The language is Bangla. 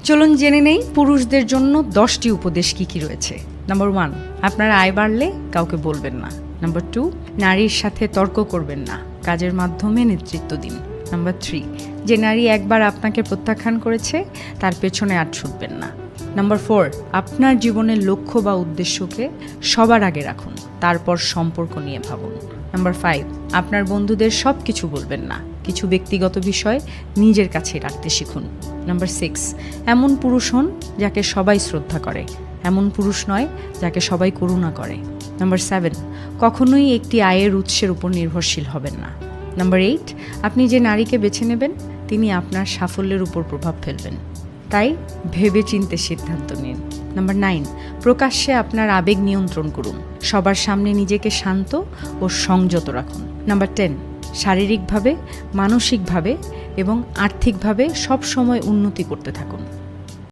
চলুন জেনে নেই পুরুষদের জন্য 10টি উপদেশ কি রয়েছে। নাম্বার 1, আপনার আয় বাড়লে কাউকে বলবেন না। নাম্বার 2, নারীর সাথে তর্ক করবেন না, কাজের মাধ্যমে নেতৃত্ব দিন। নাম্বার 3, যে নারী একবার আপনাকে প্রত্যাখ্যান করেছে তার পেছনে আর ছুটবেন না। নাম্বার 4, আপনার জীবনের লক্ষ্য বা উদ্দেশ্যকে সবার আগে রাখুন, তারপর সম্পর্ক নিয়ে ভাবুন। নাম্বার 5, আপনার বন্ধুদের সব কিছু বলবেন না, কিছু ব্যক্তিগত বিষয় নিজের কাছে রাখতে শিখুন। নাম্বার 6, এমন পুরুষ হন যাকে সবাই শ্রদ্ধা করে, এমন পুরুষ নয় যাকে সবাই করুণা করে। নাম্বার 7, কখনোই একটি আয়ের উৎসের উপর নির্ভরশীল হবেন না। নাম্বার 8, আপনি যে নারীকে বেছে নেবেন তিনি আপনার সাফল্যের উপর প্রভাব ফেলবেন, তাই ভেবে চিন্তে সিদ্ধান্ত নিন। নাম্বার 9, প্রকাশ্যে আপনার আবেগ নিয়ন্ত্রণ করুন, সবার সামনে নিজেকে শান্ত ও সংযত রাখুন। নাম্বার 10, শারীরিকভাবে, মানসিকভাবে এবং আর্থিকভাবে সব সময় উন্নতি করতে থাকুন।